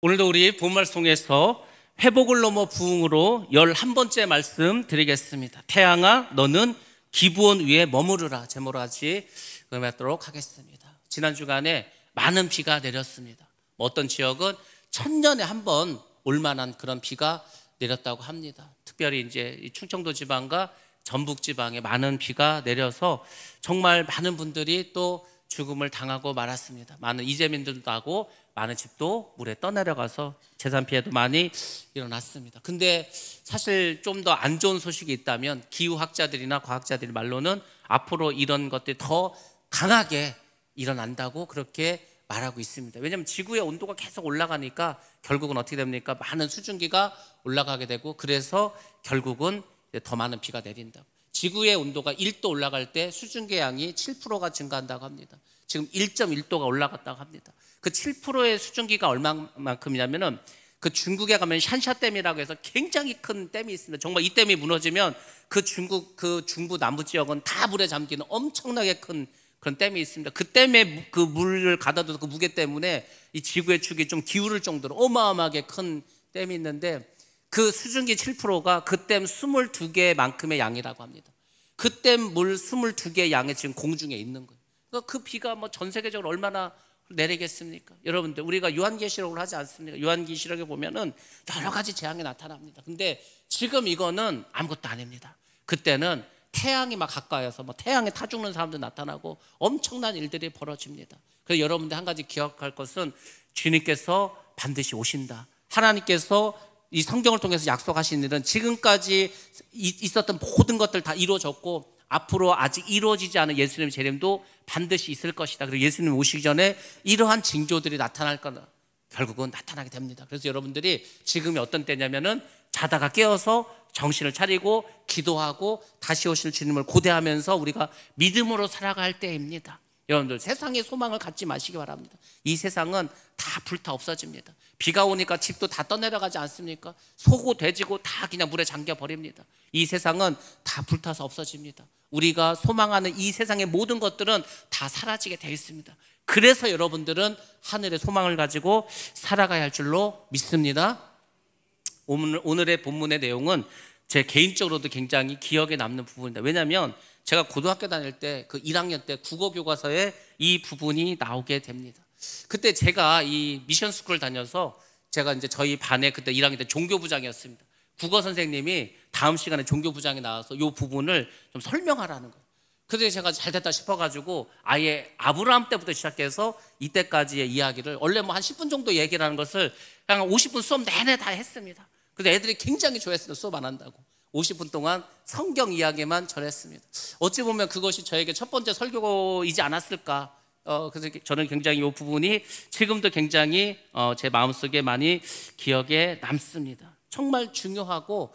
오늘도 우리 본말송에서 회복을 넘어 부흥으로 11번째 말씀 드리겠습니다. 태양아 너는 기브온 위에 머무르라 제목으로 같이 음하도록 하겠습니다. 지난 주간에 많은 비가 내렸습니다. 어떤 지역은 1000년에 한 번 올만한 그런 비가 내렸다고 합니다. 특별히 이제 충청도 지방과 전북 지방에 많은 비가 내려서 정말 많은 분들이 또 죽음을 당하고 말았습니다. 많은 이재민들도 하고 많은 집도 물에 떠내려가서 재산 피해도 많이 일어났습니다. 근데 사실 좀 더 안 좋은 소식이 있다면 기후학자들이나 과학자들 말로는 앞으로 이런 것들이 더 강하게 일어난다고 그렇게 말하고 있습니다. 왜냐하면 지구의 온도가 계속 올라가니까 결국은 어떻게 됩니까? 많은 수증기가 올라가게 되고 그래서 결국은 더 많은 비가 내린다고. 지구의 온도가 1도 올라갈 때 수증기 양이 7%가 증가한다고 합니다. 지금 1.1도가 올라갔다고 합니다. 그 7%의 수증기가 얼마만큼이냐면은 그 중국에 가면 샨샤댐이라고 해서 굉장히 큰 댐이 있습니다. 정말 이 댐이 무너지면 그 중부 남부 지역은 다 물에 잠기는 엄청나게 큰 그런 댐이 있습니다. 그 댐에 그 물을 가둬도 그 무게 때문에 이 지구의 축이 좀 기울을 정도로 어마어마하게 큰 댐이 있는데 그 수증기 7%가 그 댐 22개만큼의 양이라고 합니다. 그 댐 물 22개의 양이 지금 공중에 있는 거예요. 그러니까 그 비가 뭐 전 세계적으로 얼마나 내리겠습니까? 여러분들 우리가 요한계시록을 하지 않습니까? 요한계시록에 보면은 여러 가지 재앙이 나타납니다. 근데 지금 이거는 아무것도 아닙니다. 그때는 태양이 막 가까이서 뭐 태양에 타 죽는 사람도 나타나고 엄청난 일들이 벌어집니다. 그래서 여러분들 한 가지 기억할 것은 주님께서 반드시 오신다. 하나님께서 이 성경을 통해서 약속하신 일은 지금까지 있었던 모든 것들 다 이루어졌고 앞으로 아직 이루어지지 않은 예수님의 재림도 반드시 있을 것이다. 그리고 예수님 오시기 전에 이러한 징조들이 나타날 거다. 결국은 나타나게 됩니다. 그래서 여러분들이 지금이 어떤 때냐면은 자다가 깨어서 정신을 차리고 기도하고 다시 오실 주님을 고대하면서 우리가 믿음으로 살아갈 때입니다. 여러분들 세상에 소망을 갖지 마시기 바랍니다. 이 세상은 다 불타 없어집니다. 비가 오니까 집도 다 떠내려가지 않습니까? 소고 돼지고 다 그냥 물에 잠겨 버립니다. 이 세상은 다 불타서 없어집니다. 우리가 소망하는 이 세상의 모든 것들은 다 사라지게 되어 있습니다. 그래서 여러분들은 하늘의 소망을 가지고 살아가야 할 줄로 믿습니다. 오늘의 본문의 내용은 제 개인적으로도 굉장히 기억에 남는 부분입니다. 왜냐하면 제가 고등학교 다닐 때 그 1학년 때 국어 교과서에 이 부분이 나오게 됩니다. 그때 제가 이 미션 스쿨을 다녀서 제가 이제 저희 반에 그때 1학년 때 종교부장이었습니다. 국어 선생님이 다음 시간에 종교부장이 나와서 이 부분을 좀 설명하라는 거예요. 그래서 제가 잘 됐다 싶어가지고 아예 아브라함 때부터 시작해서 이때까지의 이야기를 원래 뭐 한 10분 정도 얘기를 하는 것을 그냥 50분 수업 내내 다 했습니다. 그래서 애들이 굉장히 좋아했어요. 수업 안 한다고. 50분 동안 성경 이야기만 전했습니다. 어찌 보면 그것이 저에게 첫 번째 설교이지 않았을까. 그래서 저는 굉장히 이 부분이 지금도 굉장히 제 마음속에 많이 기억에 남습니다. 정말 중요하고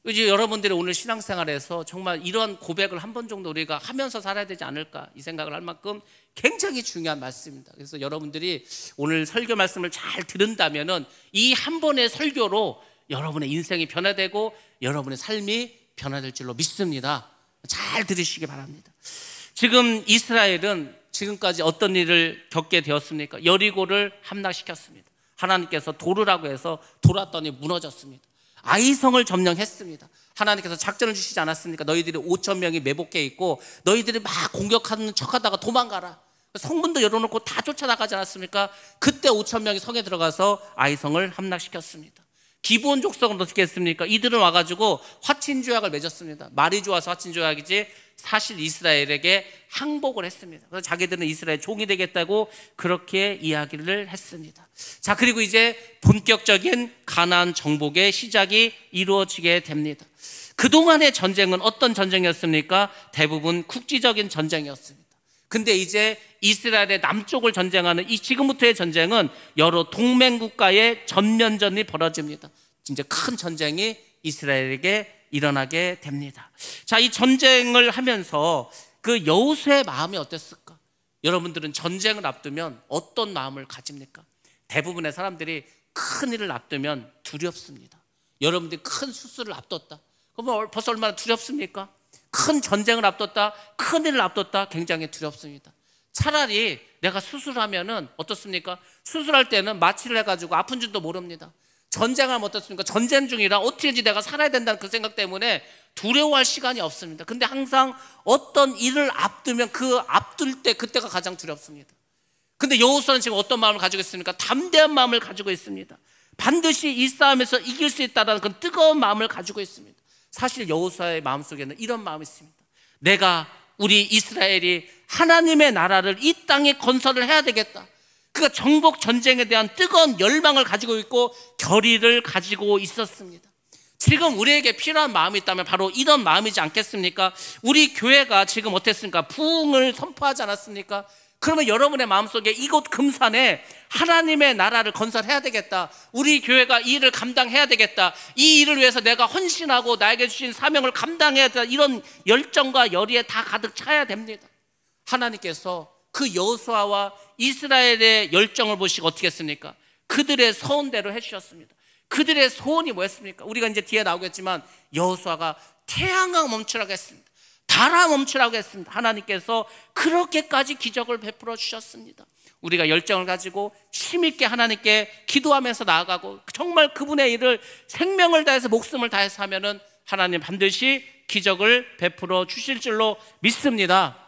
이제 여러분들이 오늘 신앙생활에서 정말 이런 고백을 한 번 정도 우리가 하면서 살아야 되지 않을까 이 생각을 할 만큼 굉장히 중요한 말씀입니다. 그래서 여러분들이 오늘 설교 말씀을 잘 들은다면은 이 한 번의 설교로 여러분의 인생이 변화되고 여러분의 삶이 변화될 줄로 믿습니다. 잘 들으시기 바랍니다. 지금 이스라엘은 지금까지 어떤 일을 겪게 되었습니까? 여리고를 함락시켰습니다. 하나님께서 도르라고 해서 돌았더니 무너졌습니다. 아이성을 점령했습니다. 하나님께서 작전을 주시지 않았습니까? 너희들이 5,000명이 매복해 있고 너희들이 막 공격하는 척하다가 도망가라. 성문도 열어놓고 다 쫓아나가지 않았습니까? 그때 5,000명이 성에 들어가서 아이성을 함락시켰습니다. 기브온 족속은 어떻게 했습니까? 이들은 와가지고 화친조약을 맺었습니다. 말이 좋아서 화친조약이지 사실 이스라엘에게 항복을 했습니다. 그래서 자기들은 이스라엘 종이 되겠다고 그렇게 이야기를 했습니다. 자, 그리고 이제 본격적인 가나안 정복의 시작이 이루어지게 됩니다. 그동안의 전쟁은 어떤 전쟁이었습니까? 대부분 국지적인 전쟁이었습니다. 근데 이제 이스라엘의 남쪽을 전쟁하는 이 지금부터의 전쟁은 여러 동맹국가의 전면전이 벌어집니다. 진짜 큰 전쟁이 이스라엘에게 일어나게 됩니다. 자, 이 전쟁을 하면서 그 여호수아의 마음이 어땠을까? 여러분들은 전쟁을 앞두면 어떤 마음을 가집니까? 대부분의 사람들이 큰 일을 앞두면 두렵습니다. 여러분들이 큰 수술을 앞뒀다. 그러면 벌써 얼마나 두렵습니까? 큰 전쟁을 앞뒀다, 큰 일을 앞뒀다 굉장히 두렵습니다. 차라리 내가 수술하면은 어떻습니까? 수술할 때는 마취를 해가지고 아픈 줄도 모릅니다. 전쟁하면 어떻습니까? 전쟁 중이라 어떻게든지 내가 살아야 된다는 그 생각 때문에 두려워할 시간이 없습니다. 근데 항상 어떤 일을 앞두면 그 앞둘 때 그때가 가장 두렵습니다. 근데 여호수아는 지금 어떤 마음을 가지고 있습니까? 담대한 마음을 가지고 있습니다. 반드시 이 싸움에서 이길 수 있다는 그 뜨거운 마음을 가지고 있습니다. 사실 여호수아의 마음속에는 이런 마음이 있습니다. 내가 우리 이스라엘이 하나님의 나라를 이 땅에 건설을 해야 되겠다. 그가 정복 전쟁에 대한 뜨거운 열망을 가지고 있고 결의를 가지고 있었습니다. 지금 우리에게 필요한 마음이 있다면 바로 이런 마음이지 않겠습니까? 우리 교회가 지금 어땠습니까? 부흥을 선포하지 않았습니까? 그러면 여러분의 마음속에 이곳 금산에 하나님의 나라를 건설해야 되겠다. 우리 교회가 이 일을 감당해야 되겠다. 이 일을 위해서 내가 헌신하고 나에게 주신 사명을 감당해야 된다. 이런 열정과 열의에 다 가득 차야 됩니다. 하나님께서 그 여호수아와 이스라엘의 열정을 보시고 어떻게 했습니까? 그들의 소원대로 해주셨습니다. 그들의 소원이 뭐였습니까? 우리가 이제 뒤에 나오겠지만 여호수아가 태양아 멈추라고 했습니다. 달아 멈추라고 했습니다. 하나님께서 그렇게까지 기적을 베풀어 주셨습니다. 우리가 열정을 가지고 힘있게 하나님께 기도하면서 나아가고 정말 그분의 일을 생명을 다해서 목숨을 다해서 하면은 하나님 반드시 기적을 베풀어 주실 줄로 믿습니다.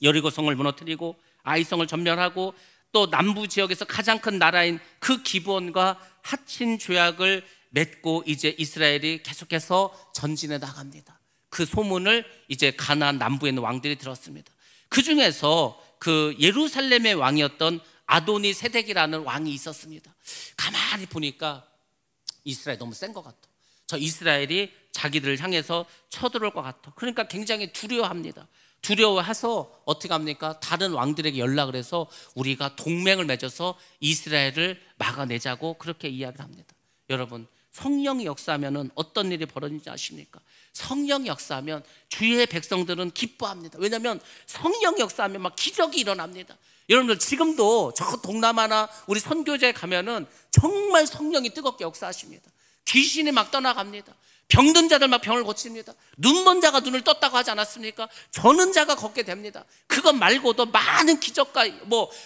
여리고성을 무너뜨리고 아이성을 전멸하고 또 남부 지역에서 가장 큰 나라인 그 기브온과 하친 조약을 맺고 이제 이스라엘이 계속해서 전진해 나갑니다. 그 소문을 이제 가나안 남부에 있는 왕들이 들었습니다. 그 중에서 그 예루살렘의 왕이었던 아도니 세덱이라는 왕이 있었습니다. 가만히 보니까 이스라엘 너무 센 것 같아. 저 이스라엘이 자기들을 향해서 쳐들어올 것 같아. 그러니까 굉장히 두려워합니다. 두려워해서 어떻게 합니까? 다른 왕들에게 연락을 해서 우리가 동맹을 맺어서 이스라엘을 막아내자고 그렇게 이야기를 합니다. 여러분, 성령이 역사하면 어떤 일이 벌어지는지 아십니까? 성령이 역사하면 주의 백성들은 기뻐합니다. 왜냐하면 성령이 역사하면 막 기적이 일어납니다. 여러분들 지금도 저 동남아나 우리 선교제에 가면은 정말 성령이 뜨겁게 역사하십니다. 귀신이 막 떠나갑니다. 병든 자들 막 병을 고칩니다. 눈먼 자가 눈을 떴다고 하지 않았습니까? 저는 자가 걷게 됩니다. 그것 말고도 많은 기적과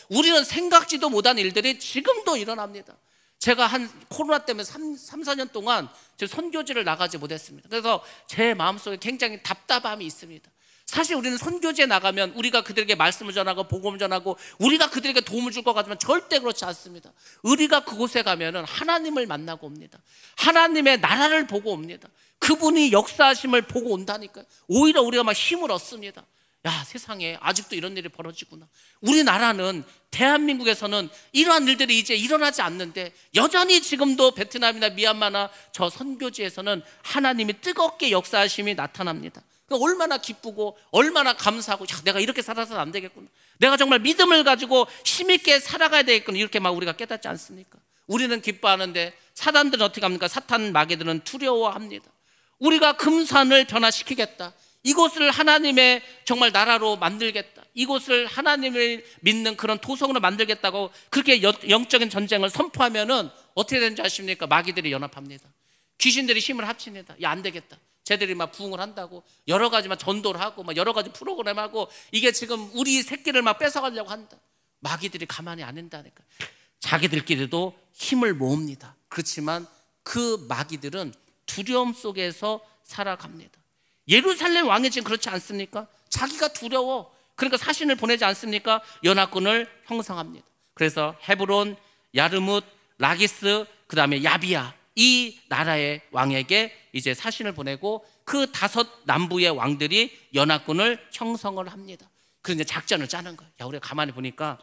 우리는 생각지도 못한 일들이 지금도 일어납니다. 제가 한 코로나 때문에 3, 4년 동안 선교지를 나가지 못했습니다. 그래서 제 마음속에 굉장히 답답함이 있습니다. 사실 우리는 선교지에 나가면 우리가 그들에게 말씀을 전하고 복음을 전하고 우리가 그들에게 도움을 줄 것 같지만 절대 그렇지 않습니다. 우리가 그곳에 가면은 하나님을 만나고 옵니다. 하나님의 나라를 보고 옵니다. 그분이 역사하심을 보고 온다니까요. 오히려 우리가 막 힘을 얻습니다. 야, 세상에 아직도 이런 일이 벌어지구나. 우리나라는 대한민국에서는 이러한 일들이 이제 일어나지 않는데 여전히 지금도 베트남이나 미얀마나 저 선교지에서는 하나님이 뜨겁게 역사하심이 나타납니다. 얼마나 기쁘고 얼마나 감사하고 야, 내가 이렇게 살아서는 안 되겠구나. 내가 정말 믿음을 가지고 힘있게 살아가야 되겠구나. 이렇게 막 우리가 깨닫지 않습니까? 우리는 기뻐하는데 사단들은 어떻게 합니까? 사탄 마귀들은 두려워합니다. 우리가 금산을 변화시키겠다. 이곳을 하나님의 정말 나라로 만들겠다. 이곳을 하나님을 믿는 그런 토성으로 만들겠다고 그렇게 영적인 전쟁을 선포하면은 어떻게 되는지 아십니까? 마귀들이 연합합니다. 귀신들이 힘을 합칩니다. 야, 안 되겠다. 쟤들이 막 부흥을 한다고 여러 가지 막 전도를 하고 막 여러 가지 프로그램하고 이게 지금 우리 새끼를 막 뺏어가려고 한다. 마귀들이 가만히 안 한다니까. 자기들끼리도 힘을 모읍니다. 그렇지만 그 마귀들은 두려움 속에서 살아갑니다. 예루살렘 왕이 지금 그렇지 않습니까? 자기가 두려워. 그러니까 사신을 보내지 않습니까? 연합군을 형성합니다. 그래서 헤브론, 야르뭇, 라기스, 그 다음에 야비야, 이 나라의 왕에게 이제 사신을 보내고 그 5 남부의 왕들이 연합군을 형성을 합니다. 그래서 이제 작전을 짜는 거예요. 야, 우리가 가만히 보니까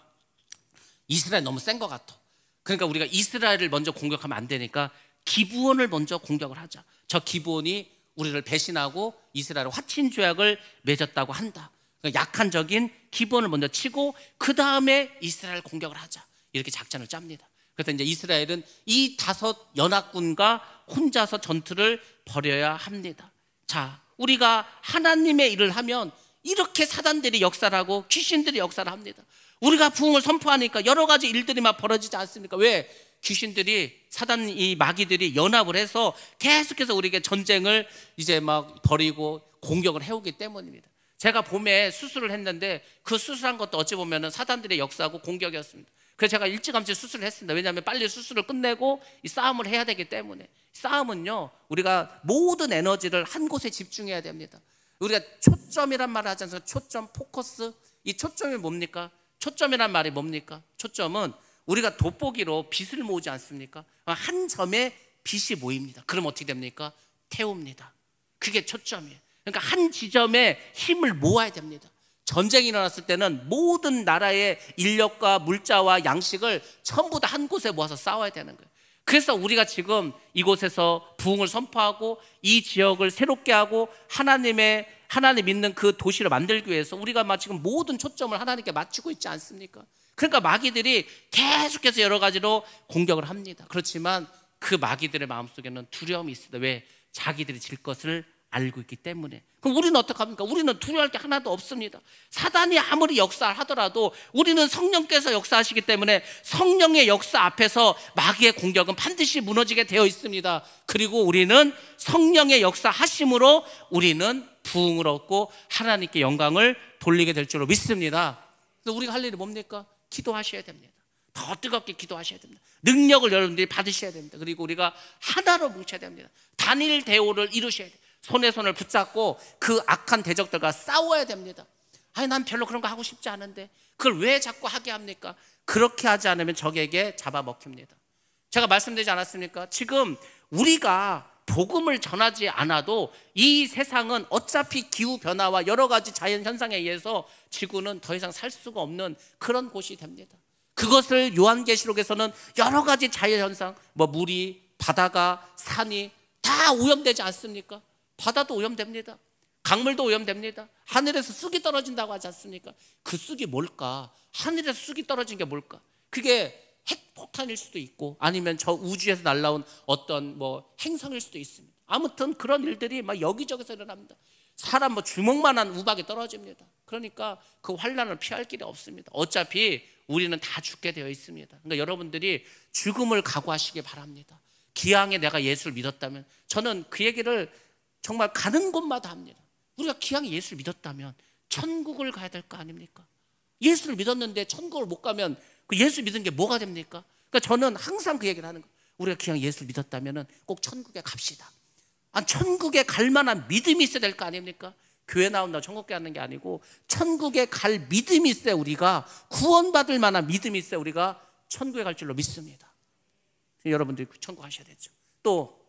이스라엘 너무 센 것 같아. 그러니까 우리가 이스라엘을 먼저 공격하면 안 되니까 기브온을 먼저 공격을 하자. 저 기브온이 우리를 배신하고 이스라엘 화친 조약을 맺었다고 한다. 그러니까 약한 적인 기브온을 먼저 치고 그 다음에 이스라엘 공격을 하자. 이렇게 작전을 짭니다. 그래서 이제 이스라엘은 이 5 연합군과 혼자서 전투를 벌여야 합니다. 자, 우리가 하나님의 일을 하면 이렇게 사단들이 역사를 하고 귀신들이 역사를 합니다. 우리가 부흥을 선포하니까 여러 가지 일들이 막 벌어지지 않습니까? 왜? 귀신들이 사단 이 마귀들이 연합을 해서 계속해서 우리에게 전쟁을 이제 막 벌이고 공격을 해오기 때문입니다. 제가 봄에 수술을 했는데 그 수술한 것도 어찌 보면 사단들의 역사하고 공격이었습니다. 그래서 제가 일찌감치 수술을 했습니다. 왜냐하면 빨리 수술을 끝내고 이 싸움을 해야 되기 때문에. 싸움은요, 우리가 모든 에너지를 한 곳에 집중해야 됩니다. 우리가 초점이란 말을 하지 않습니까? 초점, 포커스. 이 초점이 뭡니까? 초점이란 말이 뭡니까? 초점은 우리가 돋보기로 빛을 모으지 않습니까? 한 점에 빛이 모입니다. 그럼 어떻게 됩니까? 태웁니다. 그게 초점이에요. 그러니까 한 지점에 힘을 모아야 됩니다. 전쟁이 일어났을 때는 모든 나라의 인력과 물자와 양식을 전부 다 한 곳에 모아서 싸워야 되는 거예요. 그래서 우리가 지금 이곳에서 부흥을 선포하고 이 지역을 새롭게 하고 하나님 믿는 그 도시를 만들기 위해서 우리가 지금 모든 초점을 하나님께 맞추고 있지 않습니까? 그러니까 마귀들이 계속해서 여러 가지로 공격을 합니다. 그렇지만 그 마귀들의 마음속에는 두려움이 있습니다. 왜? 자기들이 질 것을 알고 있기 때문에. 그럼 우리는 어떡합니까? 우리는 두려워할 게 하나도 없습니다. 사단이 아무리 역사를 하더라도 우리는 성령께서 역사하시기 때문에 성령의 역사 앞에서 마귀의 공격은 반드시 무너지게 되어 있습니다. 그리고 우리는 성령의 역사하심으로 우리는 부흥을 얻고 하나님께 영광을 돌리게 될 줄로 믿습니다. 그래서 우리가 할 일이 뭡니까? 기도하셔야 됩니다. 더 뜨겁게 기도하셔야 됩니다. 능력을 여러분들이 받으셔야 됩니다. 그리고 우리가 하나로 뭉쳐야 됩니다. 단일 대오를 이루셔야 돼요. 손에 손을 붙잡고 그 악한 대적들과 싸워야 됩니다. 아니, 난 별로 그런 거 하고 싶지 않은데 그걸 왜 자꾸 하게 합니까? 그렇게 하지 않으면 적에게 잡아먹힙니다. 제가 말씀드리지 않았습니까? 지금 우리가 복음을 전하지 않아도 이 세상은 어차피 기후변화와 여러 가지 자연현상에 의해서 지구는 더 이상 살 수가 없는 그런 곳이 됩니다. 그것을 요한계시록에서는 여러 가지 자연현상, 물이, 바다가, 산이 다 오염되지 않습니까? 바다도 오염됩니다. 강물도 오염됩니다. 하늘에서 쑥이 떨어진다고 하지 않습니까? 그 쑥이 뭘까? 하늘에서 쑥이 떨어진 게 뭘까? 그게 핵폭탄일 수도 있고 아니면 저 우주에서 날라온 어떤 행성일 수도 있습니다. 아무튼 그런 일들이 여기저기서 일어납니다. 사람 주먹만한 우박이 떨어집니다. 그러니까 그 환난을 피할 길이 없습니다. 어차피 우리는 다 죽게 되어 있습니다. 그러니까 여러분들이 죽음을 각오하시기 바랍니다. 기왕에 내가 예수를 믿었다면, 저는 그 얘기를 정말 가는 곳마다 합니다. 우리가 기왕에 예수를 믿었다면 천국을 가야 될 거 아닙니까? 예수를 믿었는데 천국을 못 가면 그 예수 믿은 게 뭐가 됩니까? 그러니까 저는 항상 그 얘기를 하는 거예요. 우리가 기왕 예수를 믿었다면 꼭 천국에 갑시다. 천국에 갈 만한 믿음이 있어야 될 거 아닙니까? 교회 나온다고 천국 가는 게 아니고 천국에 갈 믿음이 있어야, 우리가 구원받을 만한 믿음이 있어야 우리가 천국에 갈 줄로 믿습니다. 여러분들이 천국 가셔야 되죠. 또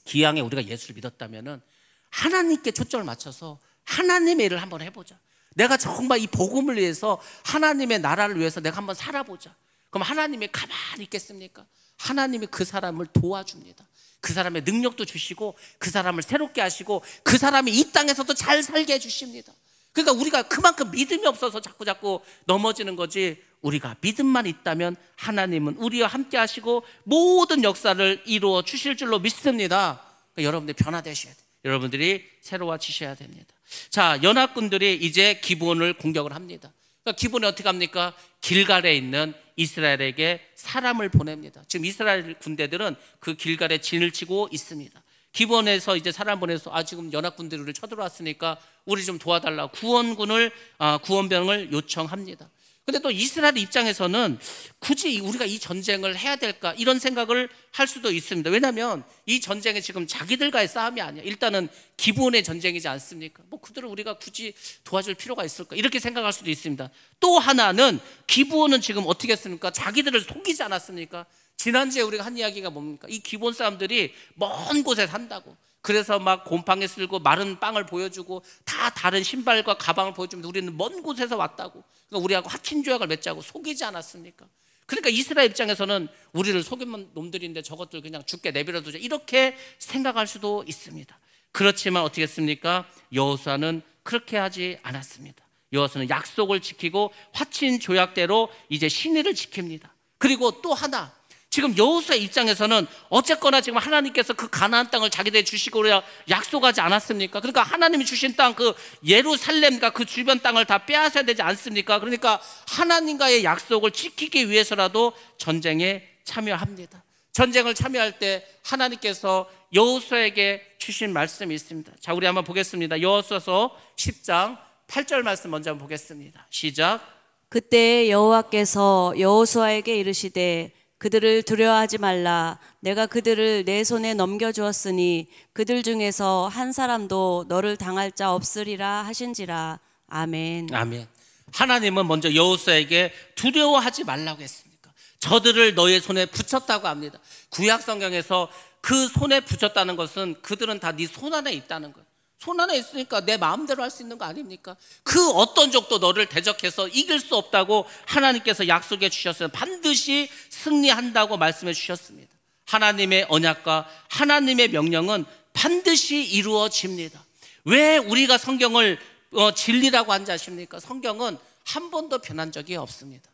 기왕에 우리가 예수를 믿었다면 하나님께 초점을 맞춰서 하나님의 일을 한번 해보자. 내가 정말 이 복음을 위해서, 하나님의 나라를 위해서 내가 한번 살아보자. 그럼 하나님이 가만히 있겠습니까? 하나님이 그 사람을 도와줍니다. 그 사람의 능력도 주시고 그 사람을 새롭게 하시고 그 사람이 이 땅에서도 잘 살게 해주십니다. 그러니까 우리가 그만큼 믿음이 없어서 자꾸 넘어지는 거지, 우리가 믿음만 있다면 하나님은 우리와 함께 하시고 모든 역사를 이루어 주실 줄로 믿습니다. 그러니까 여러분들이 변화되셔야 돼요. 여러분들이 새로워지셔야 됩니다. 자, 연합군들이 이제 기브온을 공격을 합니다. 그러니까 기브온이 어떻게 합니까? 길갈에 있는 이스라엘에게 사람을 보냅니다. 지금 이스라엘 군대들은 그 길갈에 진을 치고 있습니다. 기브온에서 이제 사람 보내서 지금 연합군들이 우리를 쳐들어왔으니까 우리 좀 도와달라고 구원병을 요청합니다. 근데 또 이스라엘 입장에서는 굳이 우리가 이 전쟁을 해야 될까, 이런 생각을 할 수도 있습니다. 왜냐하면 이 전쟁이 지금 자기들과의 싸움이 아니야. 일단은 기브온의 전쟁이지 않습니까? 그들을 우리가 굳이 도와줄 필요가 있을까, 이렇게 생각할 수도 있습니다. 또 하나는 기브온은 지금 어떻게 했습니까? 자기들을 속이지 않았습니까? 지난주에 우리가 한 이야기가 뭡니까? 이 기브온 사람들이 먼 곳에 산다고, 그래서 곰팡이 쓸고 마른 빵을 보여주고 다 다른 신발과 가방을 보여주면서 우리는 먼 곳에서 왔다고, 그러니까 우리하고 합친 조약을 맺자고 속이지 않았습니까? 그러니까 이스라엘 입장에서는 우리를 속인 놈들인데 저것들 그냥 죽게 내버려 두자, 이렇게 생각할 수도 있습니다. 그렇지만 어떻게 했습니까? 여호수아는 그렇게 하지 않았습니다. 여호수아는 약속을 지키고 화친 조약대로 이제 신의를 지킵니다. 그리고 또 하나, 지금 여호수아 입장에서는 어쨌거나 지금 하나님께서 그 가나안 땅을 자기들에게 주시고 약속하지 않았습니까? 그러니까 하나님이 주신 땅, 그 예루살렘과 그 주변 땅을 다 빼앗아야 되지 않습니까? 그러니까 하나님과의 약속을 지키기 위해서라도 전쟁에 참여합니다. 전쟁을 참여할 때 하나님께서 여호수아에게 주신 말씀이 있습니다. 자, 우리 한번 보겠습니다. 여호수아서 10장 8절 말씀 먼저 한번 보겠습니다. 시작. 그때 여호와께서 여호수아에게 이르시되 그들을 두려워하지 말라. 내가 그들을 내 손에 넘겨주었으니 그들 중에서 한 사람도 너를 당할 자 없으리라 하신지라. 아멘. 아멘. 하나님은 먼저 여호수아에게 두려워하지 말라고 했습니까? 저들을 너의 손에 붙였다고 합니다. 구약 성경에서 그 손에 붙였다는 것은 그들은 다 네 손 안에 있다는 거예요. 손 안에 있으니까 내 마음대로 할 수 있는 거 아닙니까? 그 어떤 적도 너를 대적해서 이길 수 없다고 하나님께서 약속해 주셨어요. 반드시 승리한다고 말씀해 주셨습니다. 하나님의 언약과 하나님의 명령은 반드시 이루어집니다. 왜 우리가 성경을 진리라고 한지 아십니까? 성경은 한 번도 변한 적이 없습니다.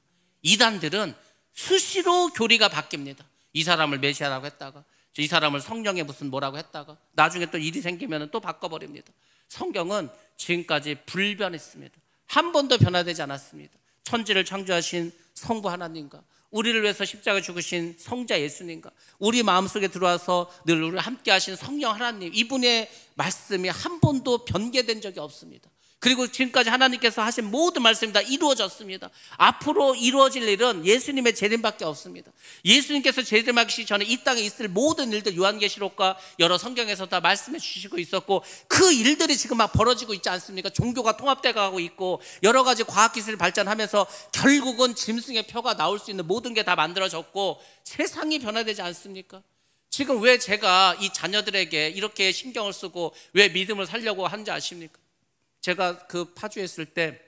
이단들은 수시로 교리가 바뀝니다. 이 사람을 메시아라고 했다가, 이 사람을 성령에 무슨 뭐라고 했다가, 나중에 또 일이 생기면 또 바꿔버립니다. 성경은 지금까지 불변했습니다. 한 번도 변화되지 않았습니다. 천지를 창조하신 성부 하나님과 우리를 위해서 십자가에 죽으신 성자 예수님과 우리 마음속에 들어와서 늘 우리와 함께 하신 성령 하나님, 이분의 말씀이 한 번도 변개된 적이 없습니다. 그리고 지금까지 하나님께서 하신 모든 말씀이 다 이루어졌습니다. 앞으로 이루어질 일은 예수님의 재림밖에 없습니다. 예수님께서 재림하시기 전에 이 땅에 있을 모든 일들 요한계시록과 여러 성경에서 다 말씀해 주시고 있었고, 그 일들이 지금 막 벌어지고 있지 않습니까? 종교가 통합돼 가고 있고 여러 가지 과학기술이 발전하면서 결국은 짐승의 표가 나올 수 있는 모든 게 다 만들어졌고 세상이 변화되지 않습니까? 지금 왜 제가 이 자녀들에게 이렇게 신경을 쓰고 왜 믿음을 살려고 하는지 아십니까? 제가 그 파주에 있을 때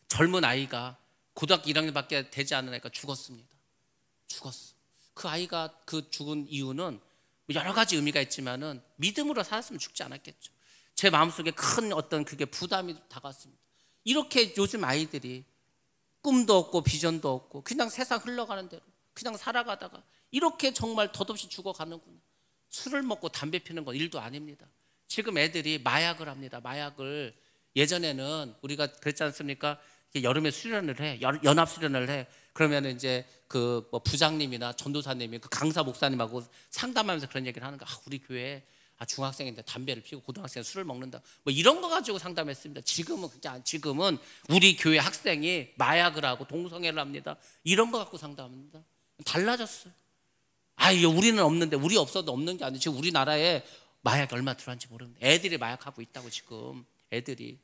젊은 아이가 고등학교 1학년밖에 되지 않은 아이가 죽었습니다. 죽었어. 그 아이가 그 죽은 이유는 여러 가지 의미가 있지만은 믿음으로 살았으면 죽지 않았겠죠. 제 마음속에 큰 어떤 그게 부담이 다가왔습니다. 이렇게 요즘 아이들이 꿈도 없고 비전도 없고 그냥 세상 흘러가는 대로 그냥 살아가다가 이렇게 정말 덧없이 죽어가는구나. 술을 먹고 담배 피는 건 일도 아닙니다. 지금 애들이 마약을 합니다. 마약을 예전에는 우리가 그랬지 않습니까? 여름에 수련을 해, 연합 수련을 해. 그러면 이제 그 뭐 부장님이나 전도사님이 그 강사 목사님하고 상담하면서 그런 얘기를 하는 거. 우리 교회 중학생인데 담배를 피우고 고등학생 술을 먹는다. 뭐 이런 거 가지고 상담했습니다. 지금은 우리 교회 학생이 마약을 하고 동성애를 합니다. 이런 거 갖고 상담합니다. 달라졌어요. 우리는 없는데, 우리 없어도 없는 게 아니지. 지금 우리나라에 마약이 얼마 들어왔는지 모르는데 애들이 마약하고 있다고. 지금 애들이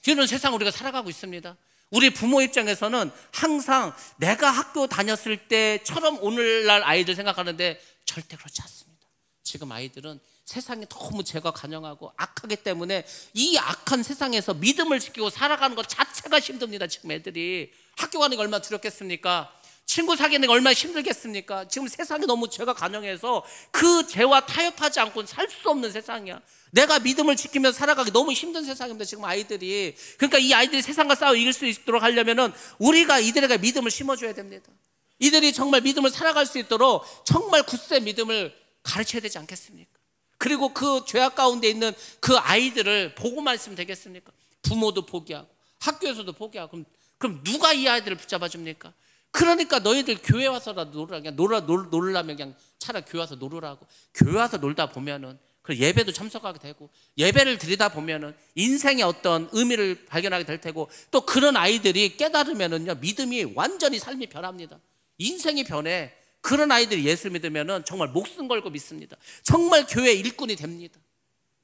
이런 세상 우리가 살아가고 있습니다. 우리 부모 입장에서는 항상 내가 학교 다녔을 때처럼 오늘날 아이들 생각하는데 절대 그렇지 않습니다. 지금 아이들은 세상이 너무 죄가 간영하고 악하기 때문에 이 악한 세상에서 믿음을 지키고 살아가는 것 자체가 힘듭니다. 지금 애들이 학교 가는 게 얼마나 두렵겠습니까? 친구 사귀는 게 얼마나 힘들겠습니까? 지금 세상이 너무 죄가 간영해서 그 죄와 타협하지 않고는 살 수 없는 세상이야. 내가 믿음을 지키면서 살아가기 너무 힘든 세상입니다. 지금 아이들이. 그러니까 이 아이들이 세상과 싸워 이길 수 있도록 하려면은 우리가 이들에게 믿음을 심어줘야 됩니다. 이들이 정말 믿음을 살아갈 수 있도록 정말 굳세 믿음을 가르쳐야 되지 않겠습니까? 그리고 그 죄악 가운데 있는 그 아이들을 보고만 있으면 되겠습니까? 부모도 포기하고 학교에서도 포기하고. 그럼 누가 이 아이들을 붙잡아 줍니까? 그러니까 너희들 교회 와서라도 놀으라. 그냥 놀으려면 그냥 차라리 교회 와서 놀으라고. 교회 와서 놀다 보면은 그 예배도 참석하게 되고 예배를 드리다 보면은 인생의 어떤 의미를 발견하게 될 테고, 또 그런 아이들이 깨달으면은요 믿음이 완전히 삶이 변합니다. 인생이 변해. 그런 아이들이 예수 믿으면은 정말 목숨 걸고 믿습니다. 정말 교회 일꾼이 됩니다.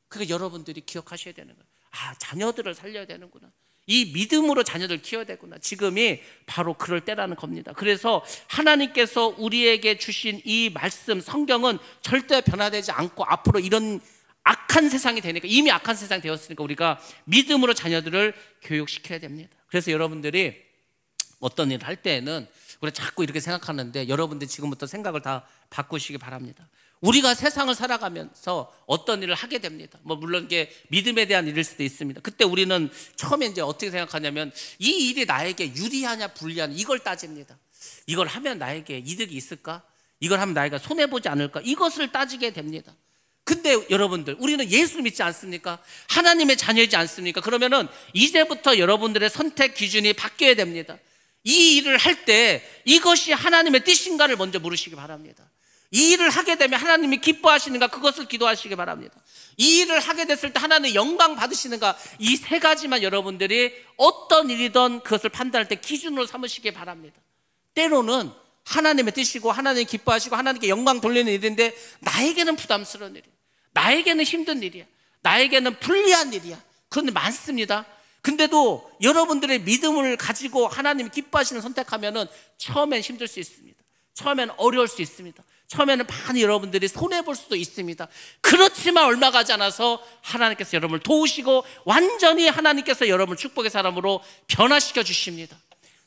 그러니까 여러분들이 기억하셔야 되는 거예요. 자녀들을 살려야 되는구나. 이 믿음으로 자녀들 키워야 되구나. 지금이 바로 그럴 때라는 겁니다. 그래서 하나님께서 우리에게 주신 이 말씀, 성경은 절대 변화되지 않고 앞으로 이런 악한 세상이 되니까, 이미 악한 세상이 되었으니까 우리가 믿음으로 자녀들을 교육시켜야 됩니다. 그래서 여러분들이 어떤 일을 할 때에는 우리가 자꾸 이렇게 생각하는데 여러분들 지금부터 생각을 다 바꾸시기 바랍니다. 우리가 세상을 살아가면서 어떤 일을 하게 됩니다. 물론 이게 믿음에 대한 일일 수도 있습니다. 그때 우리는 처음에 이제 어떻게 생각하냐면 이 일이 나에게 유리하냐 불리하냐 이걸 따집니다. 이걸 하면 나에게 이득이 있을까? 이걸 하면 나에게 손해보지 않을까? 이것을 따지게 됩니다. 근데 여러분들, 우리는 예수 믿지 않습니까? 하나님의 자녀이지 않습니까? 그러면은 이제부터 여러분들의 선택 기준이 바뀌어야 됩니다. 이 일을 할 때 이것이 하나님의 뜻인가를 먼저 물으시기 바랍니다. 이 일을 하게 되면 하나님이 기뻐하시는가, 그것을 기도하시기 바랍니다. 이 일을 하게 됐을 때 하나님의 영광 받으시는가, 이 세 가지만 여러분들이 어떤 일이든 그것을 판단할 때 기준으로 삼으시기 바랍니다. 때로는 하나님의 뜻이고 하나님이 기뻐하시고 하나님께 영광 돌리는 일인데 나에게는 부담스러운 일이야, 나에게는 힘든 일이야, 나에게는 불리한 일이야. 그런데 많습니다. 근데도 여러분들의 믿음을 가지고 하나님이 기뻐하시는 선택하면은 처음엔 힘들 수 있습니다. 처음엔 어려울 수 있습니다. 처음에는 많이 여러분들이 손해볼 수도 있습니다. 그렇지만 얼마 가지 않아서 하나님께서 여러분을 도우시고 완전히 하나님께서 여러분을 축복의 사람으로 변화시켜 주십니다.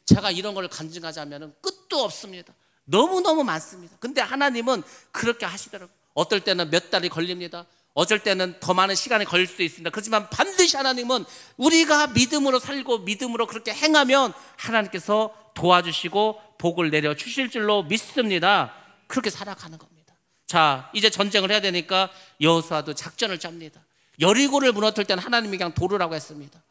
제가 이런 걸 간증하자면 끝도 없습니다. 너무너무 많습니다. 근데 하나님은 그렇게 하시더라고요. 어떨 때는 몇 달이 걸립니다. 어쩔 때는 더 많은 시간이 걸릴 수도 있습니다. 그렇지만 반드시 하나님은 우리가 믿음으로 살고 믿음으로 그렇게 행하면 하나님께서 도와주시고 복을 내려 주실 줄로 믿습니다. 그렇게 살아가는 겁니다. 자, 이제 전쟁을 해야 되니까 여호수아도 작전을 짭니다. 여리고를 무너뜨릴 때는 하나님이 그냥 도르라고 했습니다.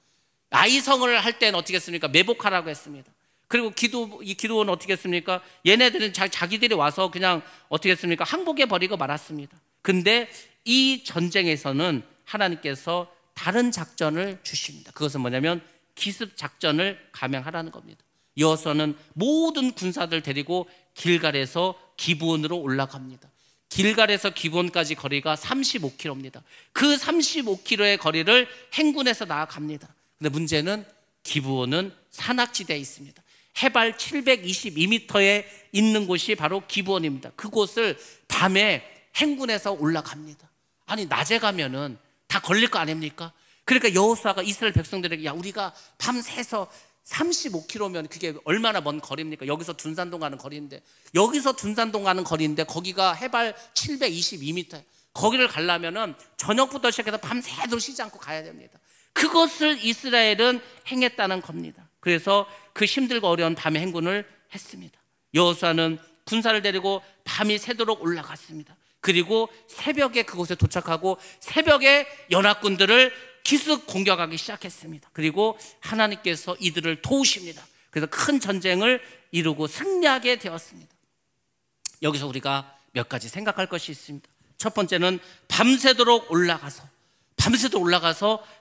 아이성을 할 때는 어떻게 했습니까? 매복하라고 했습니다. 그리고 이 기도는 어떻게 했습니까? 얘네들은 자기들이 와서 그냥 어떻게 했습니까? 항복해 버리고 말았습니다. 근데 이 전쟁에서는 하나님께서 다른 작전을 주십니다. 그것은 뭐냐면 기습 작전을 감행하라는 겁니다. 여호수아는 모든 군사들 데리고 길갈에서 기브온으로 올라갑니다. 길갈에서 기브온까지 거리가 35km입니다. 그 35km의 거리를 행군해서 나아갑니다. 근데 문제는 기브온은 산악지대에 있습니다. 해발 722m에 있는 곳이 바로 기브온입니다. 그곳을 밤에 행군해서 올라갑니다. 아니, 낮에 가면은 다 걸릴 거 아닙니까? 그러니까 여호수아가 이스라엘 백성들에게, 야, 우리가 밤새서 35km면 그게 얼마나 먼 거리입니까? 여기서 둔산동 가는 거리인데, 여기서 둔산동 가는 거리인데 거기가 해발 722m, 거기를 가려면은 저녁부터 시작해서 밤새도록 쉬지 않고 가야 됩니다. 그것을 이스라엘은 행했다는 겁니다. 그래서 그 힘들고 어려운 밤의 행군을 했습니다. 여호수아는 군사를 데리고 밤이 새도록 올라갔습니다. 그리고 새벽에 그곳에 도착하고 새벽에 연합군들을 기습 공격하기 시작했습니다. 그리고 하나님께서 이들을 도우십니다. 그래서 큰 전쟁을 이루고 승리하게 되었습니다. 여기서 우리가 몇 가지 생각할 것이 있습니다. 첫 번째는 밤새도록 올라가서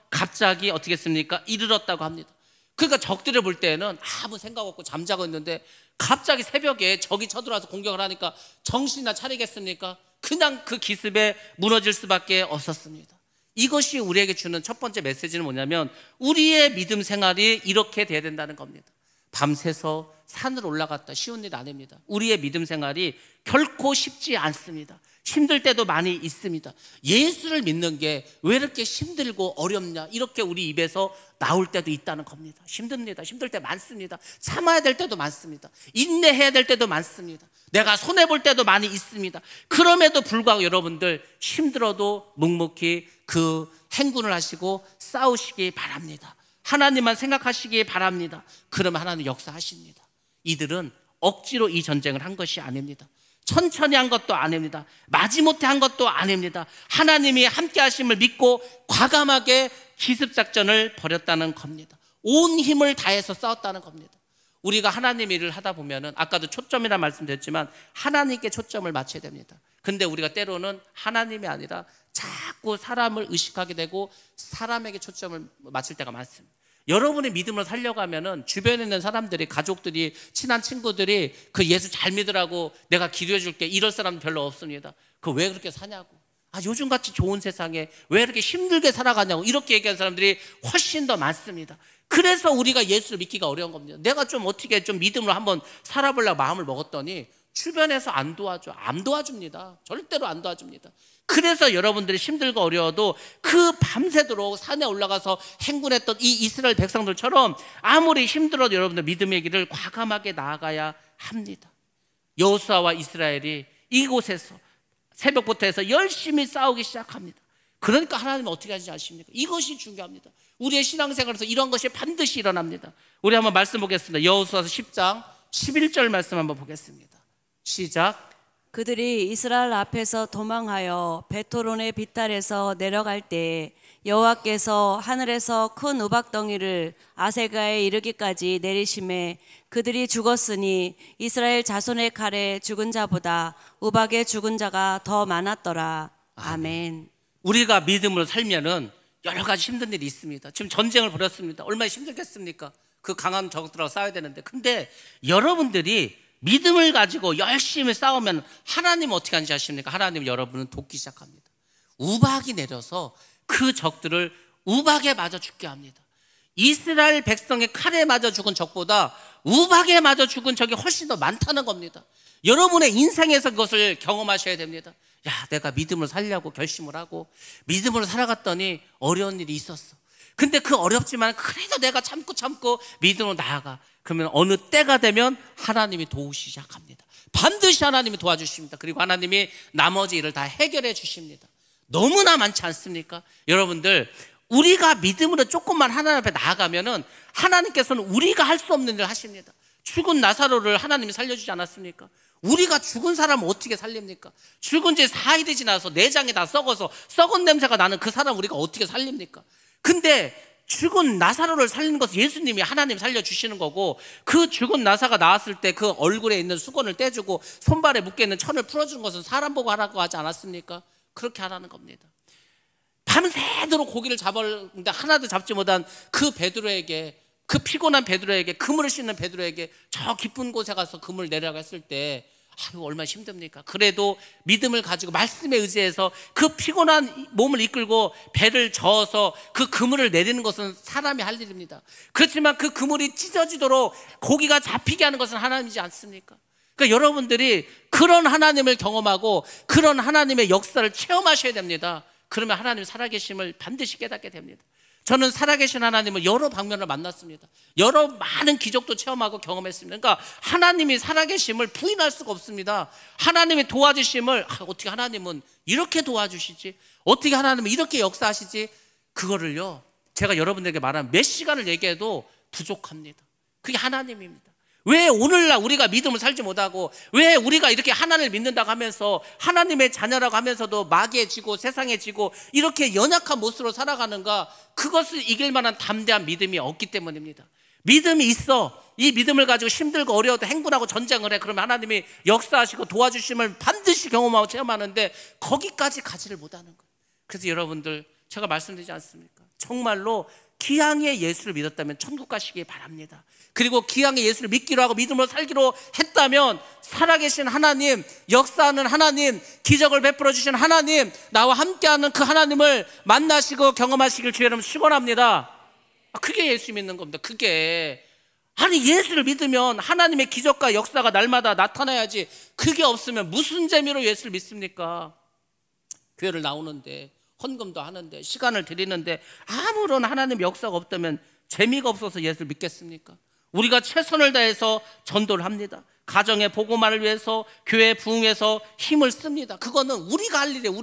갑자기 어떻게 했습니까? 이르렀다고 합니다. 그러니까 적들을 볼 때는 아무 생각 없고 잠자고 있는데 갑자기 새벽에 적이 쳐들어와서 공격을 하니까 정신이나 차리겠습니까? 그냥 그 기습에 무너질 수밖에 없었습니다. 이것이 우리에게 주는 첫 번째 메시지는 뭐냐면 우리의 믿음 생활이 이렇게 돼야 된다는 겁니다. 밤새서 산을 올라갔다 쉬운 일 아닙니다. 우리의 믿음 생활이 결코 쉽지 않습니다. 힘들 때도 많이 있습니다. 예수를 믿는 게 왜 이렇게 힘들고 어렵냐, 이렇게 우리 입에서 나올 때도 있다는 겁니다. 힘듭니다. 힘들 때 많습니다. 참아야 될 때도 많습니다. 인내해야 될 때도 많습니다. 내가 손해볼 때도 많이 있습니다. 그럼에도 불구하고 여러분들 힘들어도 묵묵히 그 행군을 하시고 싸우시기 바랍니다. 하나님만 생각하시기 바랍니다. 그러면 하나님 역사하십니다. 이들은 억지로 이 전쟁을 한 것이 아닙니다. 천천히 한 것도 아닙니다. 마지못해 한 것도 아닙니다. 하나님이 함께 하심을 믿고 과감하게 기습작전을 벌였다는 겁니다. 온 힘을 다해서 싸웠다는 겁니다. 우리가 하나님 일을 하다 보면은 아까도 초점이라 말씀드렸지만 하나님께 초점을 맞춰야 됩니다. 근데 우리가 때로는 하나님이 아니라 자꾸 사람을 의식하게 되고 사람에게 초점을 맞출 때가 많습니다. 여러분의 믿음을 살려가면은 주변에 있는 사람들이, 가족들이, 친한 친구들이 그 예수 잘 믿으라고 내가 기도해 줄게, 이럴 사람은 별로 없습니다. 그 왜 그렇게 사냐고, 요즘같이 좋은 세상에 왜 이렇게 힘들게 살아가냐고 이렇게 얘기하는 사람들이 훨씬 더 많습니다. 그래서 우리가 예수를 믿기가 어려운 겁니다. 내가 좀 어떻게 좀 믿음으로 한번 살아보려고 마음을 먹었더니 주변에서 안 도와줍니다. 절대로 안 도와줍니다. 그래서 여러분들이 힘들고 어려워도 그 밤새도록 산에 올라가서 행군했던 이 이스라엘 백성들처럼 아무리 힘들어도 여러분들 믿음의 길을 과감하게 나아가야 합니다. 여호수아와 이스라엘이 이곳에서 새벽부터 해서 열심히 싸우기 시작합니다. 그러니까 하나님은 어떻게 하시는지 아십니까? 이것이 중요합니다. 우리의 신앙생활에서 이런 것이 반드시 일어납니다. 우리 한번 말씀 보겠습니다. 여호수아서 10장 11절 말씀 한번 보겠습니다. 시작. 그들이 이스라엘 앞에서 도망하여 베토론의 비탈에서 내려갈 때 여호와께서 하늘에서 큰 우박덩이를 아세가에 이르기까지 내리심에 그들이 죽었으니 이스라엘 자손의 칼에 죽은 자보다 우박에 죽은 자가 더 많았더라. 아멘. 우리가 믿음으로 살면은 여러 가지 힘든 일이 있습니다. 지금 전쟁을 벌였습니다. 얼마나 힘들겠습니까? 그 강한 적들하고 싸워야 되는데, 근데 여러분들이 믿음을 가지고 열심히 싸우면 하나님 어떻게 하는지 아십니까? 하나님 여러분은 돕기 시작합니다. 우박이 내려서 그 적들을 우박에 맞아 죽게 합니다. 이스라엘 백성의 칼에 맞아 죽은 적보다 우박에 맞아 죽은 적이 훨씬 더 많다는 겁니다. 여러분의 인생에서 그것을 경험하셔야 됩니다. 야, 내가 믿음으로 살려고 결심을 하고 믿음으로 살아갔더니 어려운 일이 있었어. 근데 그 어렵지만 그래도 내가 참고 믿음으로 나아가. 그러면 어느 때가 되면 하나님이 도우시기 시작합니다. 반드시 하나님이 도와주십니다. 그리고 하나님이 나머지 일을 다 해결해 주십니다. 너무나 많지 않습니까? 여러분들, 우리가 믿음으로 조금만 하나님 앞에 나아가면은 하나님께서는 우리가 할 수 없는 일을 하십니다. 죽은 나사로를 하나님이 살려주지 않았습니까? 우리가 죽은 사람을 어떻게 살립니까? 죽은 지 4일이 지나서 내장이 다 썩어서 썩은 냄새가 나는 그 사람 우리가 어떻게 살립니까? 근데 죽은 나사로를 살리는 것은 예수님이 하나님 살려주시는 거고, 그 죽은 나사가 나왔을 때 그 얼굴에 있는 수건을 떼주고 손발에 묶여있는 천을 풀어주는 것은 사람 보고 하라고 하지 않았습니까? 그렇게 하라는 겁니다. 밤새도록 고기를 잡았는데 하나도 잡지 못한 그 베드로에게, 그 피곤한 베드로에게, 그물을 씻는 베드로에게 저 깊은 곳에 가서 그물을 내려가 했을 때 아유, 얼마나 힘듭니까? 그래도 믿음을 가지고 말씀에 의지해서 그 피곤한 몸을 이끌고 배를 저어서 그 그물을 내리는 것은 사람이 할 일입니다. 그렇지만 그 그물이 찢어지도록 고기가 잡히게 하는 것은 하나님이지 않습니까? 그러니까 여러분들이 그런 하나님을 경험하고 그런 하나님의 역사를 체험하셔야 됩니다. 그러면 하나님 살아계심을 반드시 깨닫게 됩니다. 저는 살아계신 하나님을 여러 방면을 만났습니다. 여러 많은 기적도 체험하고 경험했습니다. 그러니까 하나님이 살아계심을 부인할 수가 없습니다. 하나님의 도와주심을 어떻게 하나님은 이렇게 도와주시지? 어떻게 하나님은 이렇게 역사하시지? 그거를요, 제가 여러분들에게 말하면 몇 시간을 얘기해도 부족합니다. 그게 하나님입니다. 왜 오늘날 우리가 믿음을 살지 못하고, 왜 우리가 이렇게 하나님을 믿는다고 하면서 하나님의 자녀라고 하면서도 마귀해지고 세상해지고 이렇게 연약한 모습으로 살아가는가? 그것을 이길 만한 담대한 믿음이 없기 때문입니다. 믿음이 있어. 이 믿음을 가지고 힘들고 어려워도 행군하고 전쟁을 해. 그러면 하나님이 역사하시고 도와주심을 반드시 경험하고 체험하는데 거기까지 가지를 못하는 거예요. 그래서 여러분들, 제가 말씀드리지 않습니까? 정말로 기왕에 예수를 믿었다면 천국 가시기 바랍니다. 그리고 기왕에 예수를 믿기로 하고 믿음으로 살기로 했다면 살아계신 하나님, 역사하는 하나님, 기적을 베풀어 주신 하나님, 나와 함께하는 그 하나님을 만나시고 경험하시길 주의 이름으로 축원합니다. 그게 예수 믿는 겁니다. 그게, 아니 예수를 믿으면 하나님의 기적과 역사가 날마다 나타나야지. 그게 없으면 무슨 재미로 예수를 믿습니까? 교회를 나오는데, 헌금도 하는데, 시간을 드리는데 아무런 하나님의 역사가 없다면 재미가 없어서 예수를 믿겠습니까? 우리가 최선을 다해서 전도를 합니다. 가정의 복음화를 위해서 교회 부흥해서 힘을 씁니다. 그거는 우리가 할 일이에요.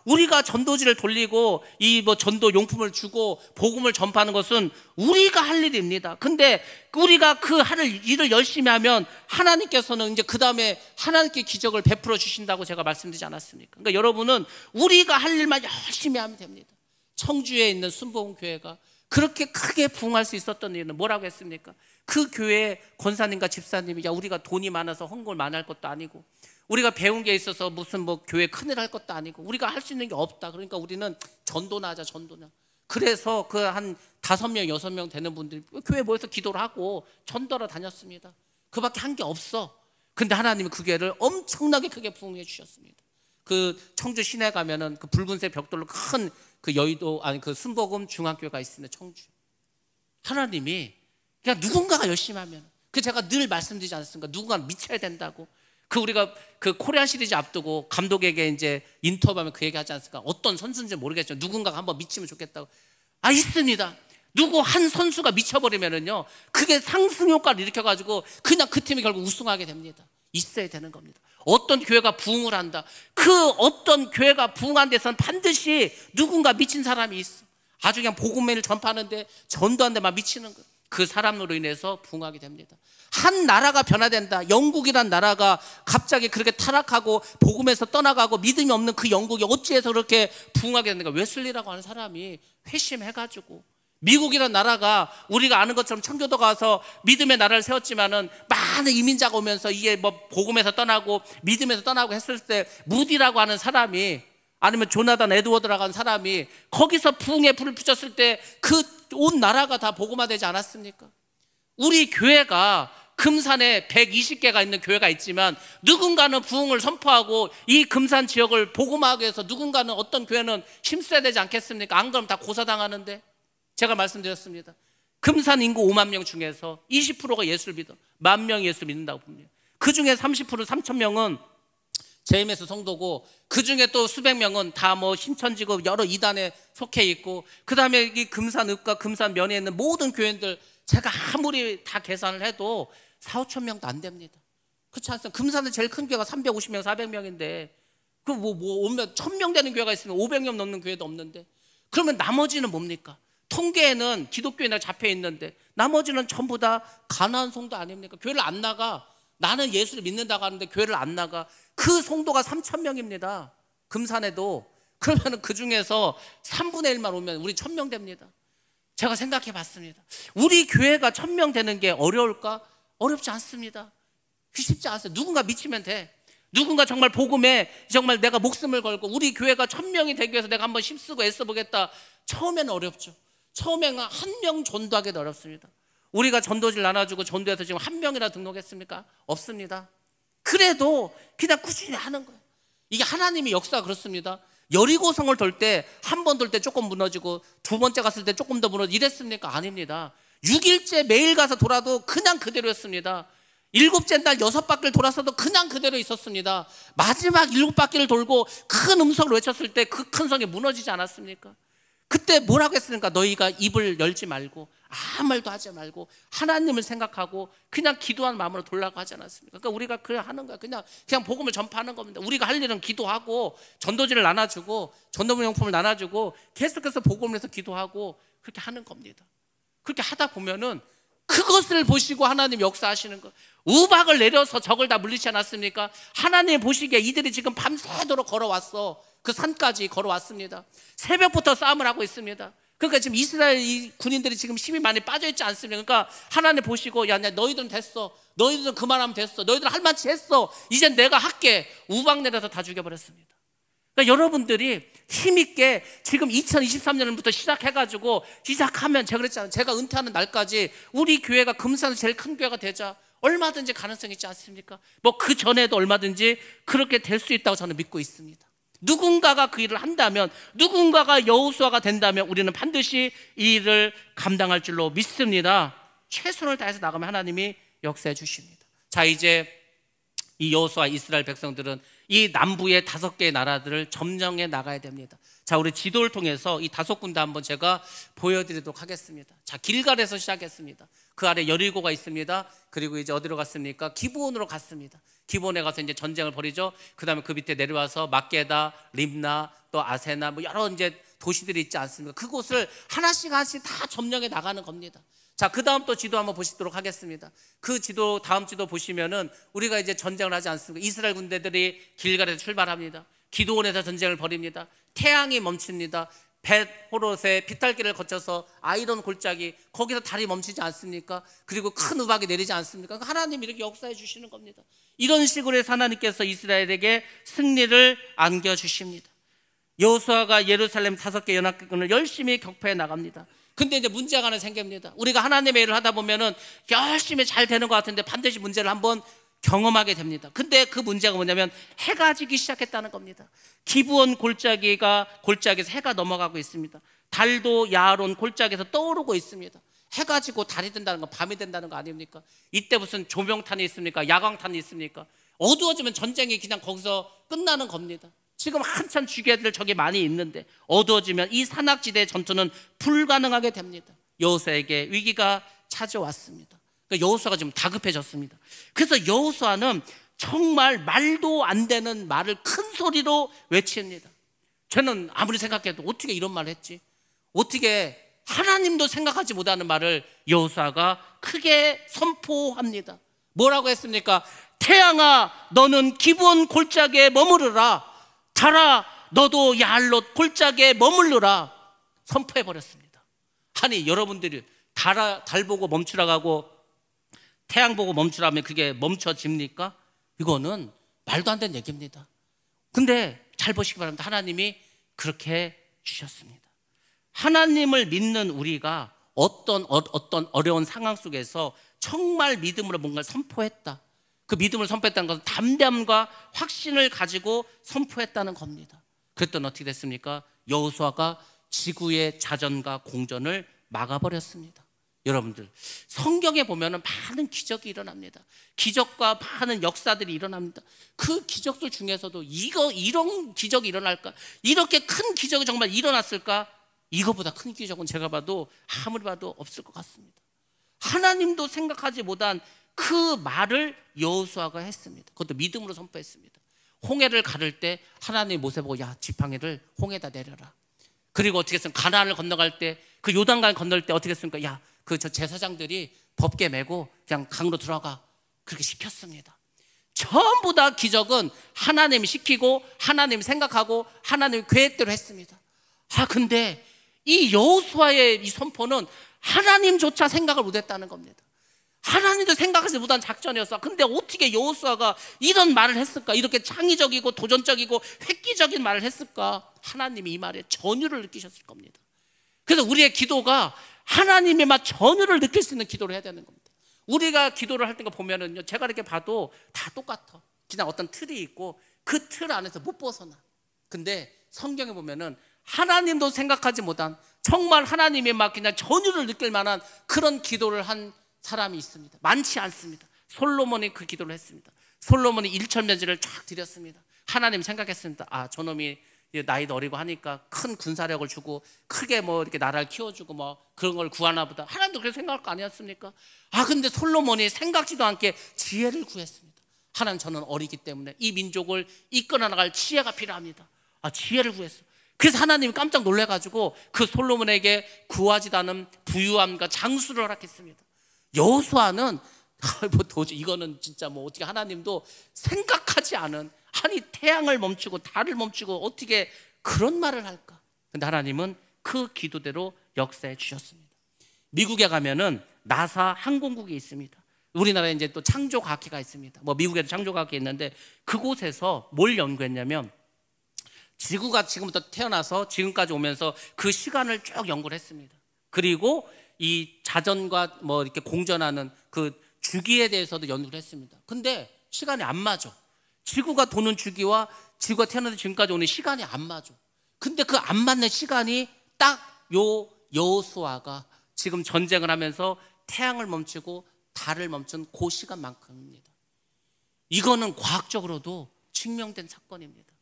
우리가 전도지를 돌리고 이 전도 용품을 주고 복음을 전파하는 것은 우리가 할 일입니다. 근데 우리가 그 일을 열심히 하면 하나님께서는 이제 그 다음에 하나님께 기적을 베풀어 주신다고 제가 말씀드리지 않았습니까? 그러니까 여러분은 우리가 할 일만 열심히 하면 됩니다. 청주에 있는 순복음교회가 그렇게 크게 부흥할 수 있었던 이유는 뭐라고 했습니까? 그 교회 권사님과 집사님이, 야, 우리가 돈이 많아서 헌금을 많이 할 것도 아니고, 우리가 배운 게 있어서 무슨 교회 큰일 할 것도 아니고, 우리가 할 수 있는 게 없다. 그러니까 우리는 전도나 하자, 전도나. 그래서 그 한 5명, 6명 되는 분들이 교회 모여서 기도를 하고 전도하러 다녔습니다. 그밖에 한 게 없어. 근데 하나님이 그 교회를 엄청나게 크게 부흥해 주셨습니다. 그 청주 시내 가면은 그 붉은색 벽돌로 큰 그 여의도, 아니 그 순복음 중학교가 있습니다. 청주. 하나님이 그냥 누군가가 열심히 하면, 그 제가 늘 말씀드리지 않았습니까? 누군가는 미쳐야 된다고. 그 우리가 그 코리안 시리즈 앞두고 감독에게 이제 인터뷰하면 그 얘기 하지 않습니까? 어떤 선수인지 모르겠지만 누군가가 한번 미치면 좋겠다고. 있습니다. 누구 한 선수가 미쳐버리면은요, 그게 상승 효과를 일으켜가지고 그냥 그 팀이 결국 우승하게 됩니다. 있어야 되는 겁니다. 어떤 교회가 부흥을 한다. 그 어떤 교회가 부흥한 데서는 반드시 누군가 미친 사람이 있어. 아주 그냥 복음을 전파하는데 전도하는데 막 미치는 거예요. 그 사람으로 인해서 부흥하게 됩니다. 한 나라가 변화된다. 영국이란 나라가 갑자기 그렇게 타락하고 복음에서 떠나가고 믿음이 없는 그 영국이 어찌해서 그렇게 부흥하게 됐는가? 웨슬리라고 하는 사람이 회심해가지고, 미국이란 나라가 우리가 아는 것처럼 청교도가 와서 믿음의 나라를 세웠지만은 많은 이민자가 오면서 이게 뭐 복음에서 떠나고 믿음에서 떠나고 했을 때 무디라고 하는 사람이, 아니면 조나단 에드워드라고 하는 사람이 거기서 부흥에 불을 붙였을 때 그 온 나라가 다 복음화되지 않았습니까? 우리 교회가 금산에 120개가 있는 교회가 있지만 누군가는 부흥을 선포하고 이 금산 지역을 복음화하기 위해서 누군가는, 어떤 교회는 힘써야 되지 않겠습니까? 안 그러면 다 고사당하는데, 제가 말씀드렸습니다. 금산 인구 5만 명 중에서 20%가 예수를 믿어. 10,000명이 예수를 믿는다고 봅니다. 그 중에 30%, 3,000명은 JMS 성도고, 그 중에 또 수백 명은 다 뭐 신천지고 여러 이단에 속해 있고, 그 다음에 이 금산읍과 금산면에 있는 모든 교회들 제가 아무리 다 계산을 해도 4,000, 5,000명도 안 됩니다. 그렇지 않습니까? 금산은 제일 큰 교회가 350명, 400명인데 그 뭐 오면 1,000명 되는 교회가 있으면 500명 넘는 교회도 없는데, 그러면 나머지는 뭡니까? 통계에는 기독교인으로 잡혀 있는데 나머지는 전부 다 가난한 성도 아닙니까? 교회를 안 나가. 나는 예수를 믿는다고 하는데 교회를 안 나가. 그 성도가 3,000명입니다. 금산에도. 그러면 그 중에서 3분의 1만 오면 우리 1,000명 됩니다. 제가 생각해 봤습니다. 우리 교회가 1,000명 되는 게 어려울까? 어렵지 않습니다. 쉽지 않아요. 누군가 미치면 돼. 누군가 정말 복음에 정말 내가 목숨을 걸고 우리 교회가 1,000명이 되기 위해서 내가 한번 힘쓰고 애써보겠다. 처음에는 어렵죠. 처음에는 한 명 전도하기도 어렵습니다. 우리가 전도지를 나눠주고 전도해서 지금 1명이나 등록했습니까? 없습니다. 그래도 그냥 꾸준히 하는 거예요. 이게 하나님의 역사가 그렇습니다. 여리고성을 돌 때, 한 번 돌 때 조금 무너지고 두 번째 갔을 때 조금 더 무너지고 이랬습니까? 아닙니다. 6일째 매일 가서 돌아도 그냥 그대로였습니다. 7째 날 6바퀴를 돌았어도 그냥 그대로 있었습니다. 마지막 7바퀴를 돌고 큰 음성을 외쳤을 때 그 큰 성이 무너지지 않았습니까? 그때 뭐라고 했습니까? 너희가 입을 열지 말고 아무 말도 하지 말고 하나님을 생각하고 그냥 기도하는 마음으로 돌라고 하지 않았습니까? 그러니까 우리가 그냥 하는 거야. 그냥 복음을 전파하는 겁니다. 우리가 할 일은 기도하고 전도지를 나눠주고 전도문용품을 나눠주고 계속해서 복음을 해서 기도하고 그렇게 하는 겁니다. 그렇게 하다 보면은 그것을 보시고 하나님 역사하시는 거. 우박을 내려서 적을 다 물리지 않았습니까? 하나님 보시기에 이들이 지금 밤새도록 걸어왔어. 그 산까지 걸어왔습니다. 새벽부터 싸움을 하고 있습니다. 그러니까 지금 이스라엘 이 군인들이 지금 힘이 많이 빠져있지 않습니까? 그러니까 하나님 보시고, 야, 너희들은 됐어. 너희들은 그만하면 됐어. 너희들은 할 만치 했어. 이젠 내가 할게. 우박 내려서 다 죽여버렸습니다. 그러니까 여러분들이 힘있게 지금 2023년부터 시작해가지고 시작하면, 제가 그랬잖아요. 제가 은퇴하는 날까지 우리 교회가 금산에서 제일 큰 교회가 되자 얼마든지 가능성이 있지 않습니까? 뭐 그 전에도 얼마든지 그렇게 될 수 있다고 저는 믿고 있습니다. 누군가가 그 일을 한다면, 누군가가 여호수아가 된다면 우리는 반드시 이 일을 감당할 줄로 믿습니다. 최선을 다해서 나가면 하나님이 역사해 주십니다. 자, 이제 이 여호수아 이스라엘 백성들은 이 남부의 5개의 나라들을 점령해 나가야 됩니다. 자, 우리 지도를 통해서 이 5군데 한번 제가 보여드리도록 하겠습니다. 자, 길갈에서 시작했습니다. 그 아래 여리고가 있습니다. 그리고 이제 어디로 갔습니까? 기브온으로 갔습니다. 기브온에 가서 이제 전쟁을 벌이죠. 그 다음에 그 밑에 내려와서 막게다, 림나, 또 아세나, 뭐 여러 이제 도시들이 있지 않습니까? 그곳을 하나씩 다 점령해 나가는 겁니다. 자, 그 다음 또 지도 한번 보시도록 하겠습니다. 그 지도, 다음 지도 보시면은 우리가 이제 전쟁을 하지 않습니까? 이스라엘 군대들이 길갈에서 출발합니다. 기드온에서 전쟁을 벌입니다. 태양이 멈춥니다. 벳 호롯의 비탈길을 거쳐서 아이론 골짜기, 거기서 달이 멈추지 않습니까? 그리고 큰 우박이 내리지 않습니까? 하나님이 이렇게 역사해 주시는 겁니다. 이런 식으로 해서 하나님께서 이스라엘에게 승리를 안겨주십니다. 여호수아가 예루살렘 5개 연합군을 열심히 격파해 나갑니다. 근데 이제 문제가 하나 생깁니다. 우리가 하나님의 일을 하다 보면은 열심히 잘 되는 것 같은데 반드시 문제를 한번 경험하게 됩니다. 근데 그 문제가 뭐냐면 해가 지기 시작했다는 겁니다. 기브온 골짜기에서 해가 넘어가고 있습니다. 달도 야론 골짜기에서 떠오르고 있습니다. 해가 지고 달이 된다는 건 밤이 된다는 거 아닙니까? 이때 무슨 조명탄이 있습니까? 야광탄이 있습니까? 어두워지면 전쟁이 그냥 거기서 끝나는 겁니다. 지금 한참 죽여야 될 적이 많이 있는데 어두워지면 이 산악지대의 전투는 불가능하게 됩니다. 여호수아에게 위기가 찾아왔습니다. 그러니까 여호수아가 지금 다급해졌습니다. 그래서 여호수아는 정말 말도 안 되는 말을 큰 소리로 외칩니다. 저는 아무리 생각해도 어떻게 이런 말을 했지? 어떻게 하나님도 생각하지 못하는 말을 여호수아가 크게 선포합니다. 뭐라고 했습니까? 태양아 너는 기브온 골짜기에 머무르라. 달아 너도 야알롯 골짜기에 머물르라. 선포해버렸습니다. 아니 여러분들이 달 보고 멈추라고 하고 태양 보고 멈추라면 그게 멈춰집니까? 이거는 말도 안 되는 얘기입니다. 근데 잘 보시기 바랍니다. 하나님이 그렇게 주셨습니다. 하나님을 믿는 우리가 어떤 어려운 상황 속에서 정말 믿음으로 뭔가를 선포했다. 그 믿음을 선포했다는 것은 담대함과 확신을 가지고 선포했다는 겁니다. 그랬더니 어떻게 됐습니까? 여호수아가 지구의 자전과 공전을 막아버렸습니다. 여러분들 성경에 보면 많은 기적이 일어납니다. 기적과 많은 역사들이 일어납니다. 그 기적들 중에서도 이런 기적이 일어날까? 이렇게 큰 기적이 정말 일어났을까? 이거보다 큰 기적은 제가 봐도 아무리 봐도 없을 것 같습니다. 하나님도 생각하지 못한 그 말을 여호수아가 했습니다. 그것도 믿음으로 선포했습니다. 홍해를 가를 때 하나님이 모세 보고 야 지팡이를 홍해에다 내려라. 그리고 어떻게 했습니까? 가나안을 건너갈 때 그 요단강 건널 때 어떻게 했습니까? 야 그 저 제사장들이 법궤 메고 그냥 강으로 들어가. 그렇게 시켰습니다. 전부 다 기적은 하나님이 시키고 하나님이 생각하고 하나님이 계획대로 했습니다. 근데 이 여호수아의 이 선포는 하나님조차 생각을 못했다는 겁니다. 하나님도 생각하지 못한 작전이었어. 근데 어떻게 여호수아가 이런 말을 했을까? 이렇게 창의적이고 도전적이고 획기적인 말을 했을까? 하나님이 이 말에 전율을 느끼셨을 겁니다. 그래서 우리의 기도가 하나님의 막 전율을 느낄 수 있는 기도를 해야 되는 겁니다. 우리가 기도를 할 때 보면은요, 제가 이렇게 봐도 다 똑같아. 그냥 어떤 틀이 있고 그 틀 안에서 못 벗어나. 근데 성경에 보면은 하나님도 생각하지 못한 정말 하나님의 막 그냥 전율을 느낄 만한 그런 기도를 한 사람이 있습니다. 많지 않습니다. 솔로몬이 그 기도를 했습니다. 솔로몬이 일천면제를 쫙 드렸습니다. 하나님 생각했습니다. 저놈이 나이도 어리고 하니까 큰 군사력을 주고 크게 뭐 이렇게 나라를 키워주고 뭐 그런 걸 구하나 보다. 하나님도 그렇게 생각할 거 아니었습니까? 근데 솔로몬이 생각지도 않게 지혜를 구했습니다. 하나님 저는 어리기 때문에 이 민족을 이끌어 나갈 지혜가 필요합니다. 지혜를 구했어요. 그래서 하나님이 깜짝 놀래가지고 그 솔로몬에게 구하지도 않은 부유함과 장수를 허락했습니다. 여호수아는 뭐 도저히 이거는 진짜 뭐 어떻게 하나님도 생각하지 않은 태양을 멈추고 달을 멈추고 어떻게 그런 말을 할까? 근데 하나님은 그 기도대로 역사해 주셨습니다. 미국에 가면은 나사 항공국이 있습니다. 우리나라에 이제 또 창조과학회가 있습니다. 뭐 미국에도 창조과학회 있는데 그곳에서 뭘 연구했냐면 지구가 지금부터 태어나서 지금까지 오면서 그 시간을 쭉 연구를 했습니다. 그리고 이 자전과 뭐 이렇게 공전하는 그 주기에 대해서도 연구를 했습니다. 근데 시간이 안 맞아. 지구가 도는 주기와 지구가 태어나서 지금까지 오는 시간이 안 맞아. 근데 그 안 맞는 시간이 딱 여호수아가 지금 전쟁을 하면서 태양을 멈추고 달을 멈춘 그 시간만큼입니다. 이거는 과학적으로도 증명된 사건입니다.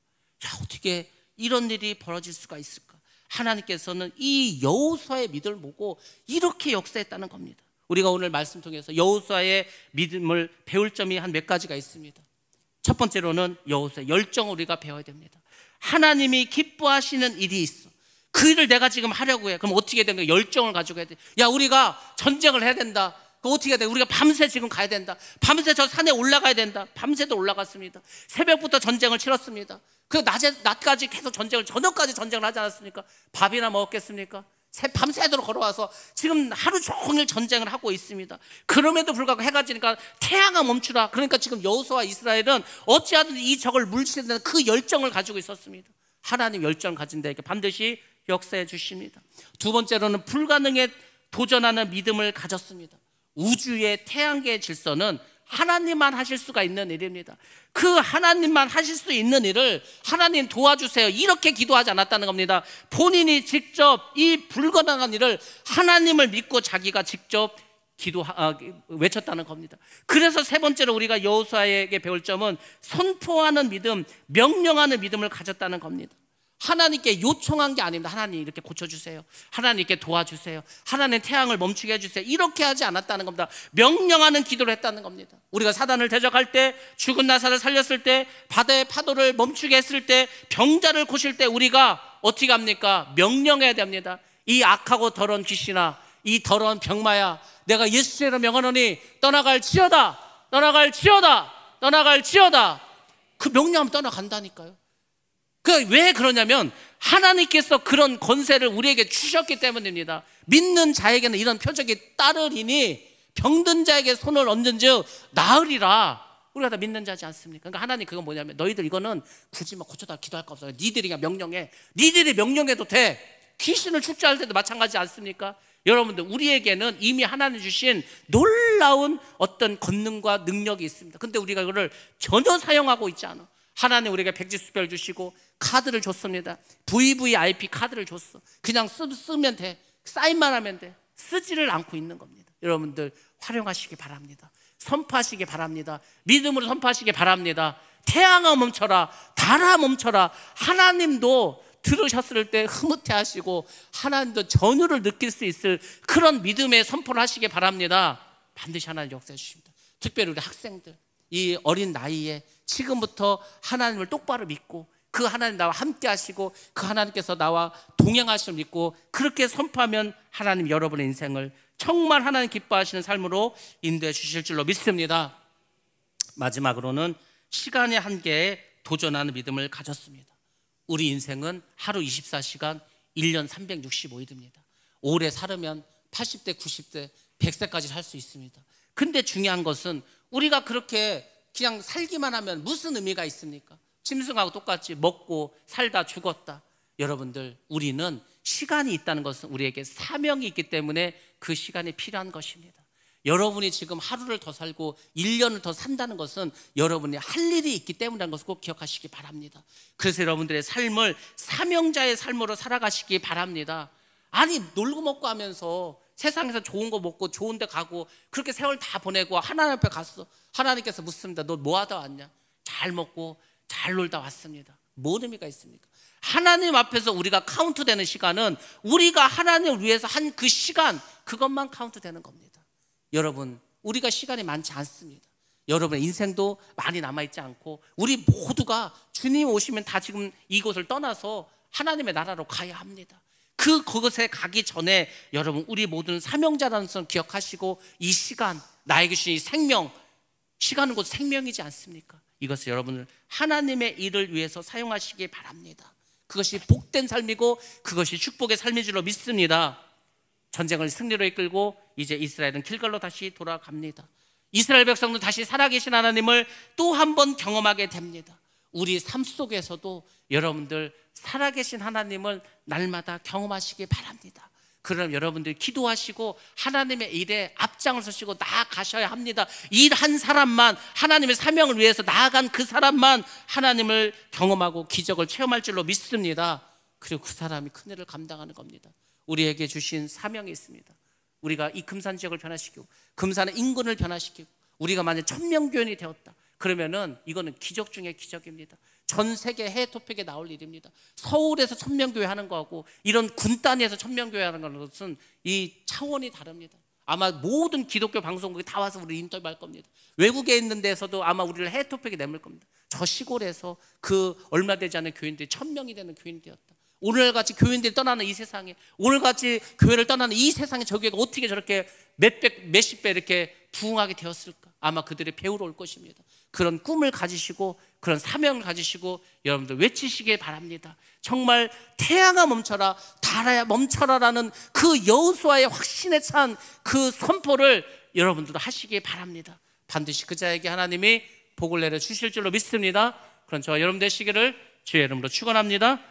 어떻게 이런 일이 벌어질 수가 있을까? 하나님께서는 이 여호수아의 믿음을 보고 이렇게 역사했다는 겁니다. 우리가 오늘 말씀 통해서 여호수아의 믿음을 배울 점이 한 몇 가지가 있습니다. 첫 번째로는 여호수아의 열정을 우리가 배워야 됩니다. 하나님이 기뻐하시는 일이 있어. 그 일을 내가 지금 하려고 해. 그럼 어떻게 해야 되는가? 열정을 가지고 해야 돼. 우리가 전쟁을 해야 된다. 그럼 어떻게 해야 돼? 우리가 밤새 지금 가야 된다. 밤새 저 산에 올라가야 된다. 밤새도 올라갔습니다. 새벽부터 전쟁을 치렀습니다. 그 낮까지 계속 저녁까지 전쟁을 하지 않았습니까? 밥이나 먹었겠습니까? 밤새도록 걸어와서 지금 하루 종일 전쟁을 하고 있습니다. 그럼에도 불구하고 해가 지니까 태양아 멈추라. 그러니까 지금 여호수아와 이스라엘은 어찌하든 이 적을 물리쳐야 되는 그 열정을 가지고 있었습니다. 하나님 열정을 가진 데에게 반드시 역사해 주십니다. 두 번째로는 불가능에 도전하는 믿음을 가졌습니다. 우주의 태양계의 질서는 하나님만 하실 수가 있는 일입니다. 그 하나님만 하실 수 있는 일을 하나님 도와주세요 이렇게 기도하지 않았다는 겁니다. 본인이 직접 이 불가능한 일을 하나님을 믿고 자기가 직접 외쳤다는 겁니다. 그래서 세 번째로 우리가 여호수아에게 배울 점은 선포하는 믿음, 명령하는 믿음을 가졌다는 겁니다. 하나님께 요청한 게 아닙니다. 하나님 이렇게 고쳐주세요. 하나님께 도와주세요. 하나님 태양을 멈추게 해주세요. 이렇게 하지 않았다는 겁니다. 명령하는 기도를 했다는 겁니다. 우리가 사단을 대적할 때, 죽은 나사를 살렸을 때, 바다의 파도를 멈추게 했을 때, 병자를 고칠 때 우리가 어떻게 합니까? 명령해야 됩니다. 이 악하고 더러운 귀신아, 이 더러운 병마야, 내가 예수의 명하노니 떠나갈지어다, 떠나갈지어다, 떠나갈지어다. 그 명령하면 떠나간다니까요. 왜 그러냐면 하나님께서 그런 권세를 우리에게 주셨기 때문입니다. 믿는 자에게는 이런 표적이 따르리니 병든 자에게 손을 얹은즉 나으리라. 우리가 다 믿는 자지 않습니까? 그러니까 하나님 그건 뭐냐면 너희들 이거는 굳이 막 고쳐다 기도할 거 없어. 니들이 그냥 명령해. 니들이 명령해도 돼. 귀신을 축제할 때도 마찬가지지 않습니까? 여러분들, 우리에게는 이미 하나님 주신 놀라운 어떤 권능과 능력이 있습니다. 근데 우리가 이거를 전혀 사용하고 있지 않아. 하나님 우리에게 백지수별 주시고 카드를 줬습니다. VVIP 카드를 줬어. 그냥 쓰면 돼. 사인만 하면 돼. 쓰지를 않고 있는 겁니다. 여러분들 활용하시기 바랍니다. 선포하시기 바랍니다. 믿음으로 선포하시기 바랍니다. 태양아 멈춰라, 달아 멈춰라. 하나님도 들으셨을 때 흐뭇해하시고 하나님도 전율을 느낄 수 있을 그런 믿음의 선포를 하시기 바랍니다. 반드시 하나님 역사해 주십니다. 특별히 우리 학생들, 이 어린 나이에 지금부터 하나님을 똑바로 믿고 그 하나님 나와 함께 하시고 그 하나님께서 나와 동행하심을 믿고 그렇게 선포하면 하나님 여러분의 인생을 정말 하나님 기뻐하시는 삶으로 인도해 주실 줄로 믿습니다. 마지막으로는 시간의 한계에 도전하는 믿음을 가졌습니다. 우리 인생은 하루 24시간 1년 365일입니다. 오래 살으면 80대, 90대, 100세까지 살 수 있습니다. 근데 중요한 것은 우리가 그렇게 그냥 살기만 하면 무슨 의미가 있습니까? 짐승하고 똑같이 먹고 살다 죽었다. 여러분들, 우리는 시간이 있다는 것은 우리에게 사명이 있기 때문에 그 시간이 필요한 것입니다. 여러분이 지금 하루를 더 살고 1년을 더 산다는 것은 여러분이 할 일이 있기 때문이라는 것을 꼭 기억하시기 바랍니다. 그래서 여러분들의 삶을 사명자의 삶으로 살아가시기 바랍니다. 아니, 놀고 먹고 하면서 세상에서 좋은 거 먹고 좋은 데 가고 그렇게 세월 다 보내고 하나님 앞에 갔어. 하나님께서 묻습니다. 너 뭐 하다 왔냐? 잘 먹고 잘 놀다 왔습니다. 뭔 의미가 있습니까? 하나님 앞에서 우리가 카운트되는 시간은 우리가 하나님을 위해서 한 그 시간, 그것만 카운트되는 겁니다. 여러분, 우리가 시간이 많지 않습니다. 여러분의 인생도 많이 남아있지 않고 우리 모두가 주님 오시면 다 지금 이곳을 떠나서 하나님의 나라로 가야 합니다. 그곳에 가기 전에 여러분, 우리 모두는 사명자라는 것을 기억하시고 이 시간, 나에게 주신 이 생명, 시간은 곧 생명이지 않습니까? 이것을 여러분을 하나님의 일을 위해서 사용하시기 바랍니다. 그것이 복된 삶이고 그것이 축복의 삶인 줄로 믿습니다. 전쟁을 승리로 이끌고 이제 이스라엘은 길갈로 다시 돌아갑니다. 이스라엘 백성도 다시 살아계신 하나님을 또 한 번 경험하게 됩니다. 우리 삶 속에서도 여러분들 살아계신 하나님을 날마다 경험하시기 바랍니다. 그럼 여러분들 기도하시고 하나님의 일에 앞장을 서시고 나아가셔야 합니다. 일 한 사람만, 하나님의 사명을 위해서 나아간 그 사람만 하나님을 경험하고 기적을 체험할 줄로 믿습니다. 그리고 그 사람이 큰 일을 감당하는 겁니다. 우리에게 주신 사명이 있습니다. 우리가 이 금산 지역을 변화시키고 금산의 인근을 변화시키고 우리가 만약 1000명교인이 되었다 그러면은 이거는 기적 중에 기적입니다. 전 세계 해외 토픽에 나올 일입니다. 서울에서 1000명교회 하는 거하고 이런 군 단위에서 1000명교회 하는 것은 이 차원이 다릅니다. 아마 모든 기독교 방송국이 다 와서 우리 인터뷰할 겁니다. 외국에 있는 데서도 아마 우리를 해외 토픽에 내밀 겁니다. 저 시골에서 그 얼마 되지 않은 교인들이 1000명이 되는 교인이 되었다. 오늘같이 교인들이 떠나는 이 세상에, 오늘같이 교회를 떠나는 이 세상에 저 교회가 어떻게 저렇게 몇십 배 이렇게 부흥하게 되었을까? 아마 그들이 배우러 올 것입니다. 그런 꿈을 가지시고 그런 사명을 가지시고 여러분들 외치시길 바랍니다. 정말 태양아 멈춰라, 달아야 멈춰라라는 그 여호수아의 확신에 찬 그 선포를 여러분들도 하시길 바랍니다. 반드시 그 자에게 하나님이 복을 내려 주실 줄로 믿습니다. 그런 저와 여러분 되시기를 주의 이름으로 축원합니다.